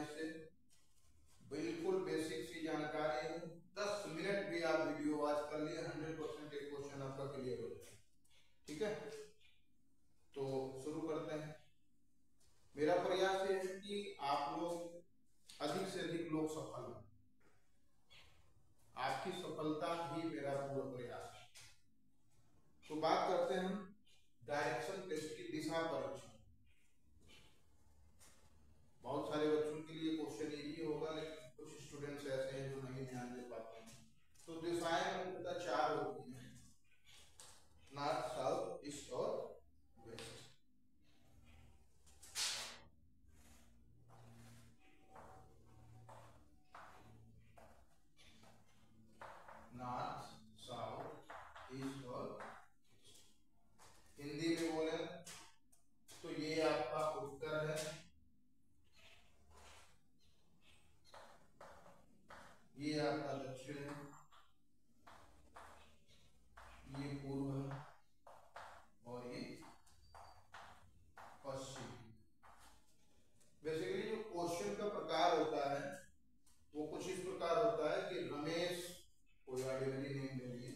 इससे बिल्कुल बेसिक सी जानकारी है। 10 मिनट भी आप वीडियो वॉच कर लिए 100% एक क्वेश्चन आपका क्लियर हो जाए। ठीक है, तो शुरू करते हैं। मेरा प्रयास ये है कि आप लोग अधिक से अधिक लोग सफल हो, आपकी सफलता ही मेरा पूरा प्रयास है। तो बात करते हैं हम डायरेक्शन टेस्ट की, दिशा परीक्षण। बहुत सारे बच्चों के लिए क्वेश्चन इजी होगा, लेकिन कुछ स्टूडेंट्स ऐसे हैं जो नहीं ध्यान दे पाते हैं। तो दिशाएं मुख्यतः 4 होती हैं, नॉर्थ, साउथ, ईस्ट और वेस्ट। नॉर्थ, साउथ, ईस्ट और हिंदी में बोले तो ये आपका उत्तर है, ये आपका दक्षिण है, ये पूर्व है और ये पश्चिम। बेसिकली जो क्वेश्चन का प्रकार होता है वो कुछ इस प्रकार होता है कि रमेश, कोई ऑर्डिनरी नेम ले लिए,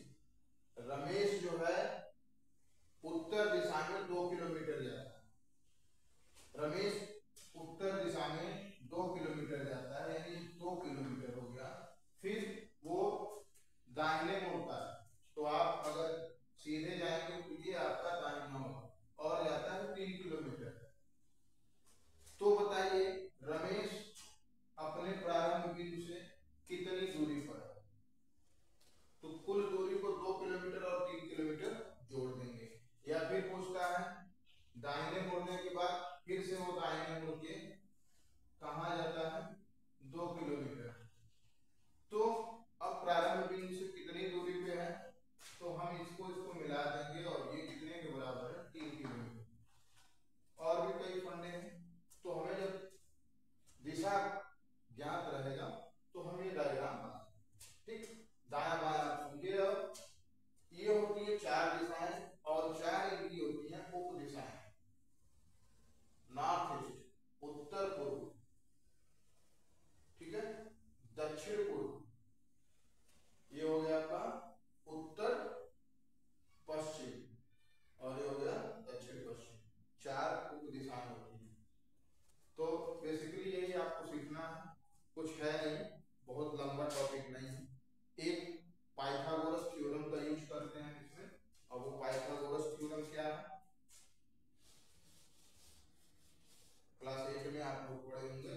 रमेश जो है उत्तर दिशा में 2 किलोमीटर जाता है। रमेश उत्तर दिशा में 2 किलोमीटर जाता है, यानी 2 किलोमीटर हो गया। फिर वो दाहिने मुड़ता है, तो आप अगर सीधे जाएंगे तो ये आपका दाहिना होगा और जाता है 3 किलोमीटर। तो बताइए रमेश अपने प्रारंभ बिंदु से कितनी दूरी पर है? तो कुल दूरी को 2 किलोमीटर और 3 किलोमीटर जोड़ देंगे। या फिर पूछता है दाहिने मुड़ने के बाद फिर से वो दाहिने मुड़ के कहाँ जाता है? 2 किलोमीटर। तो अब प्रारंभ बिंदु से कितनी दूरी पे है, तो हम इसको मिला देंगे और ये कितने के बराबर है? 3 किलोमीटर। और भी कई फंडे हैं, तो हमें जब दिशा ज्ञात रहेगा तो हम ये डायग्राम बना, ठीक, दाया बाया समझे। अब ये होती है 4 दिशाएं और 4 इनकी होती हैं उप दिशाएं, नॉर्थ ईस्ट, उत्तर पूर्व, ठीक है, दक्षिण पूर्व, ये हो गया आपका उत्तर पश्चिम और ये हो गया दक्षिण पश्चिम। 4 उप दिशाएं होती हैं। तो बेसिकली यही आपको सीखना है, कुछ है नहीं, बहुत लंबा टॉपिक नहीं है। एक पाइथागोरस थ्योरम का यूज करते हैं इसमें, और वो पाइथागोरस थ्योरम क्या है क्लास 8 में आप लोग पढ़े होंगे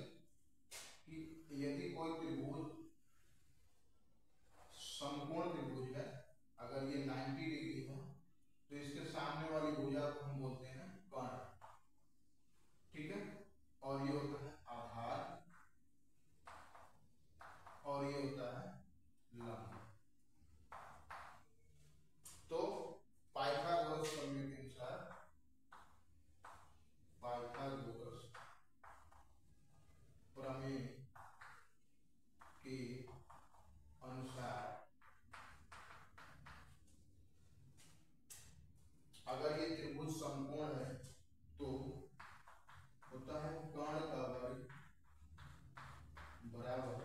कि यदि कोई त्रिभुज समकोण त्रिभुज है, अगर ये 90 डिग्री है तो इसके सामने वाली भुजा को हम बोलते हैं कर्ण, ठीक है, और ये होता है आधार और ये होता है लंब। तो पाइथागोरस प्रमेय के अनुसार, पाइथागोरस प्रमेय के अनुसार अगर ये त्रिभुज समकोण है तो होता है कर्ण का वर्ग बराबर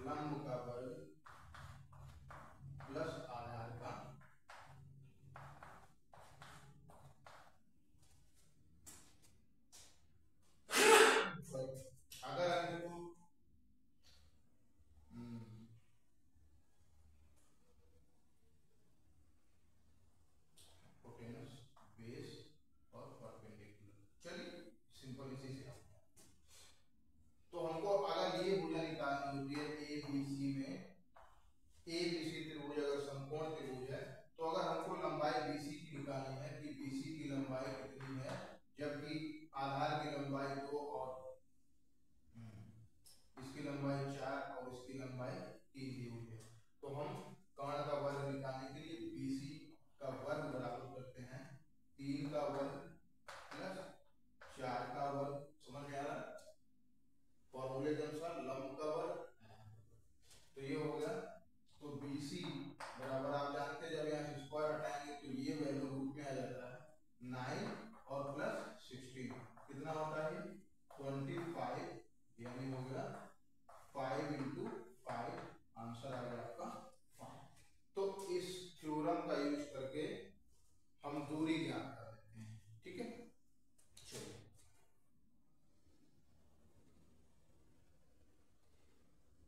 लंब का वर्ग प्लस आधार का। 25, यानी हो गया 5 इंटू 5, आंसर आ गया आपका 5। तो इस थ्योरम का यूज करके हम दूरी ज्ञात कर लेते हैं, ठीक है। चलिए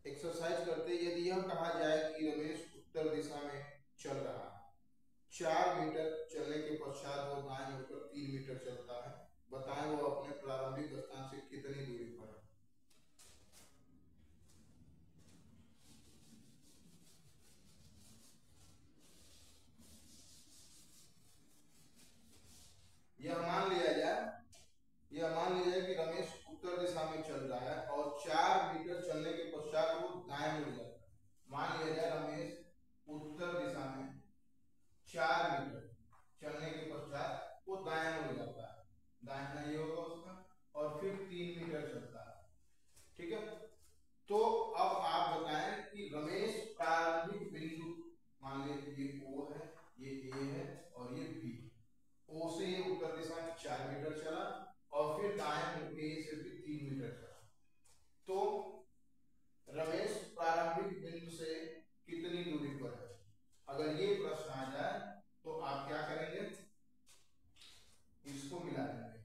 एक्सरसाइज करते। यदि यह कहा जाए कि रमेश उत्तर दिशा में चल रहा है, 4 मीटर चलने के पश्चात वो दाएं मुड़कर 3 मीटर चलता है, बताएं वो अपने प्रारंभिक स्थान से कितनी दूरी पर है। यह मान लिया जाए कि रमेश उत्तर दिशा में चल रहा है और 4 मीटर चलने के पश्चात वो दाएं मुड़ जाता है। मान लिया जाए रमेश उत्तर दिशा में 4 मीटर चलने के पश्चात वो दाएं मुड़ जाता है, दाहिना ये होगा उसका, और फिर 3 मीटर चलता है, ठीक है। तो अब आप बताएं कि रमेश प्रारंभिक बिंदु, मान लीजिए ये O है, ये A है और ये B, O से ये उत्तर दिशा में 4 मीटर चला और फिर दाएं मुड़ के A से भी 3 मीटर चला। तो रमेश प्रारंभिक बिंदु से कितनी दूरी पर है? अगर ये प्रश्न आ जाए तो आप क्या करेंगे, इसको मिला देंगे,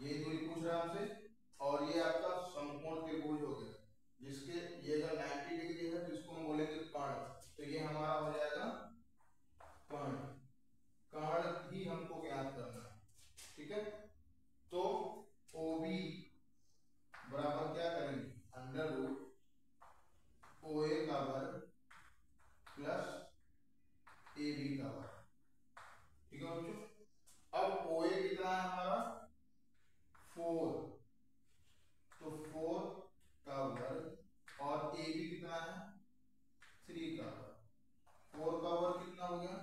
ये दूरी पूछ रहा है हमसे और ये आपका समकोण त्रिभुज हो गया, जिसके ये अगर 90 डिग्री है तो इसको हम बोलेंगे कर्ण, तो ये हमारा हो जाएगा कर्ण। कर्ण ही हमको ज्ञात करना है, ठीक है। तो OB बराबर क्या करेंगे, अंडर रूट OA का वर्ग प्लस AB का वर्ग, ठीक है बच्चों। अब OA कितना है हमारा 4, तो 4 का वर्ग और AB कितना है 3 का वर्ग, 4 का वर्ग कितना हो गया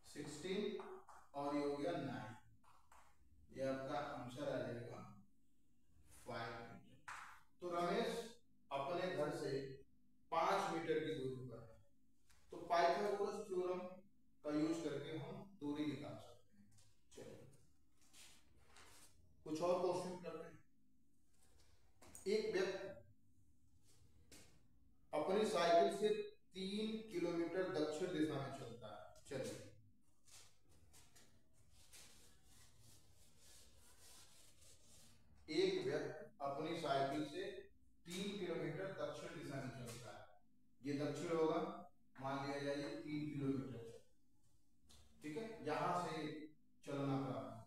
16 और ये हो गया 9, ये आपका आंसर आ जाएगा 5 मीटर। तो रमेश अपने घर से 5 मीटर की दूरी पर है, तो पाइथागोरस थ्योरम का यूज करके हम दूरी निकाल सकते हैं। चलिए कुछ और क्वेश्चन करते हैं। एक व्यक्ति अपनी साइकिल से 3 किलोमीटर दक्षिण दिशा में चलता है। चलिए एक व्यक्ति अपनी साइकिल से 3 किलोमीटर दक्षिण दिशा में चलता है, ये दक्षिण होगा, मान लिया जाए 3 किलोमीटर, ठीक है, यहां से चलना प्रारंभ,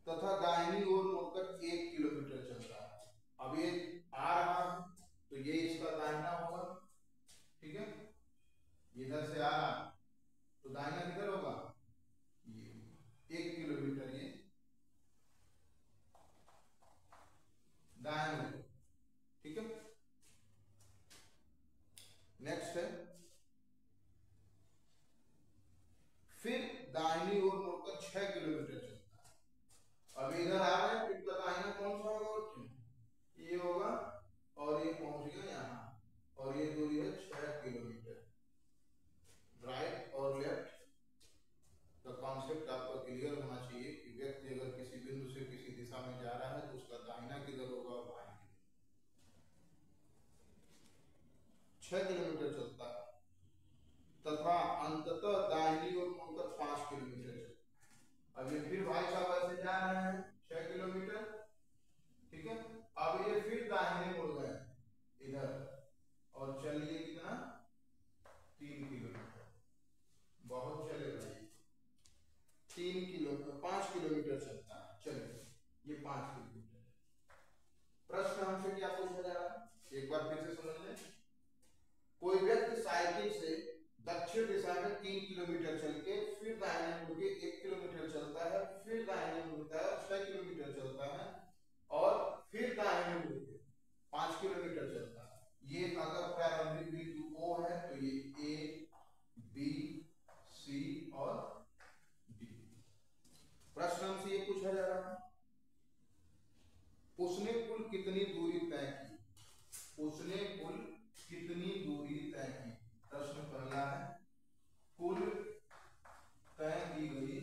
तथा दाहिनी ओर मुड़कर 1 किलोमीटर चलता है। अब ये आ रहा है तो ये इसका दाहिना होगा, ठीक है, इधर से आ रहा है तो दाहिना किधर होगा, ये 1 किलोमीटर ये दाहिने ओर, ठीक है। नेक्स्ट है, फिर दाहिनी ओर मुड़कर 6 किलोमीटर चलता है। अब इधर आ रहे हैं फिर का दाहिना कौन सा होगा बच्चों, ये होगा और ये पहुंच गया यहाँ और ये दूरी है 6 किलोमीटर। राइट और लेफ्ट का कॉन्सेप्ट आपका क्लियर होना चाहिए कि व्यक्ति अगर किसी बिंदु से किसी दिशा में जा रहा है तो उसका दाहिना किधर होगा और बायां किधर। 6 किलोमीटर चलता है तथा अंततः दाहिनी ओर मुड़कर 5 किलोमीटर चलता है। अब ये फिर भाई साहब ऐसे जा रहे हैं 6 किलोमीटर, ठीक है। अब ये फिर दाहिने मुड़ गए इधर और चलिए कितना 3 किलोमीटर, बहुत चले भाई, 3 किलोमीटर 5 किलोमीटर चलता है। चलिए ये 5 किलोमीटर, प्रश्न हमसे क्या पूछा जा रहा है एक बार फिर से समझ लें। कोई व्यक्ति साइकिल से दक्षिण दिशा में 3 किलोमीटर चल के फिर दाहिने मुड़ के 1 किलोमीटर चलता है, फिर दाहिने मुड़ता है 6 किलोमीटर चलता है और फिर दाहिने मुड़ के 5 किलोमीटर चलता है। ये अगर प्रारंभिक बिंदु O है तो ये A, B, C और D। प्रश्न हमसे ये पूछा जा रहा है उसने कुल कितनी दूरी तय की, उसने कुल कितनी दूरी तय की। प्रश्न पहला है कुल तय की गई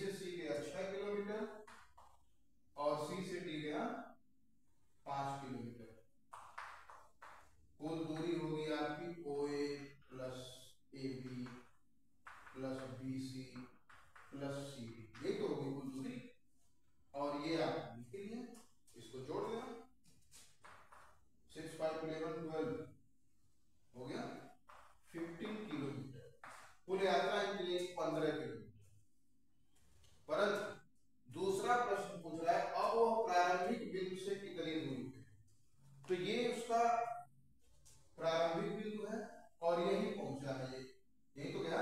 से सी गया 6 किलोमीटर और सी से डी गया 5 किलोमीटर। कुल दूरी होगी आपकी OA plus AB plus BC plus CD, ये तो होगी कुल दूरी। और ये आप लिख लिए, इसको जोड़ देना, 6 5 11 12 हो गया 15 किलोमीटर। कुल यात्रा के लिए 15 किलोमीटर। परंतु दूसरा प्रश्न पूछ रहा है अब वह प्रारंभिक बिंदु से कितनी दूरी पे, तो ये उसका प्रारंभिक बिंदु है और यही पहुंचा है, यही तो गया,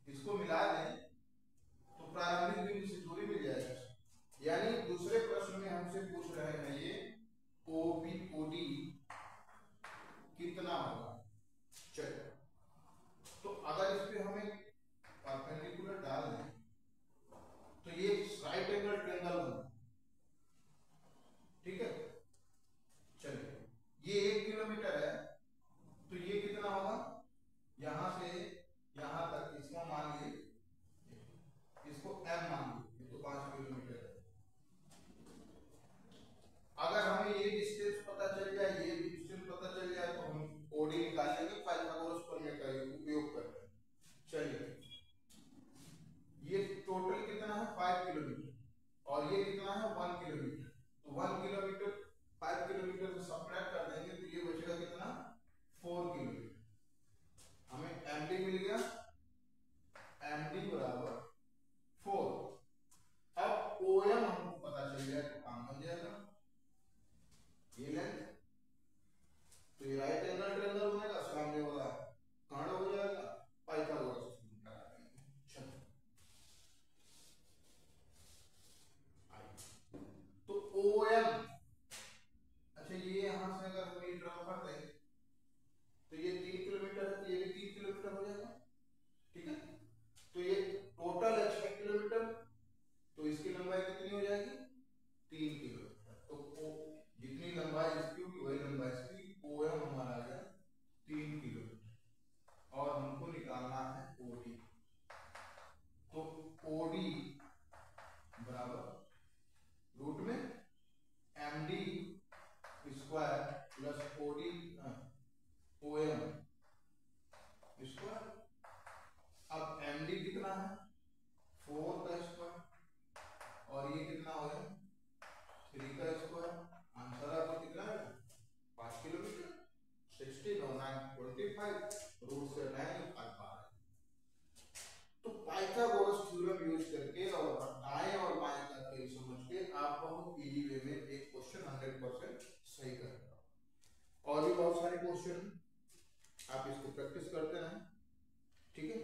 इसको मिला दें तो प्रारंभिक बिंदु से दूरी मिल जाएगी। यानी दूसरे प्रश्न में हमसे पूछ रहे हैं ये OD कितना होगा। चलिए, तो अगर इस पे हमें परपेंडिकुलर डाल दें तो ये राइट एंगल ट्रायंगल बना, ठीक है। चलिए, ये 1 किलोमीटर है तो ये कितना होगा, यहां से यहां तक, इसको मान लीजिए, इसको M मान लीजिए, ये तो 5 किलोमीटर है। अगर हमें ये डिस्टेंस पता चल जाए, ये डिस्टेंस पता चल जाए तो हम OD निकाल लेंगे पाइथागोरस प्रमेय का उपयोग करके। चलिए, ये टोटल कितना है 5 किलोमीटर और ये कितना है 1 किलोमीटर, तो 1 किलोमीटर 5 किलोमीटर से सबट्रैक्ट कर देंगे तो ये बचेगा कितना 4 किलोमीटर। हमें MD मिल गया, MD बराबर 4। अब OM हमको पता चल गया तो काम बन जाएगा, ये लेंथ, तो ये राइट एंगल ट्रायंगल बनेगा, सामने वाला कर्ण हो जाएगा, पाइथागोरस लगा देंगे। चलो, तो OM, अच्छा ये यहां से अगर हम ये ड्रा कर दें तो ये 3 किलोमीटर है, तो ये भी 3 किलोमीटर हो जाएगा, ठीक है। तो ये टोटल है 6 किलोमीटर, तो इसकी लंबाई कितनी हो जाएगी 3 किलोमीटर। तो जितनी लंबाई इसकी होगी वही लंबाई इसकी, OM हमारा आ गया 3 किलोमीटर और हमको निकालना है OD। तो OD बराबर रूट में MD square plus OM square. अब MD कितना है 4 का स्क्वायर और ये कितना हो गया 3 का स्क्वायर। आंसर आपको कितना है 5 किलोमीटर, 16 और 9 25, रूट से 9 निकाल पा रहे। तो पाइथागोरस थ्योरम यूज करके और दाएं और बाएं का खेल समझ के आप बहुत इजी वे में एक क्वेश्चन 100% सही कर पाओ। और भी बहुत सारे क्वेश्चन आप इसको प्रैक्टिस करते रहें, ठीक है।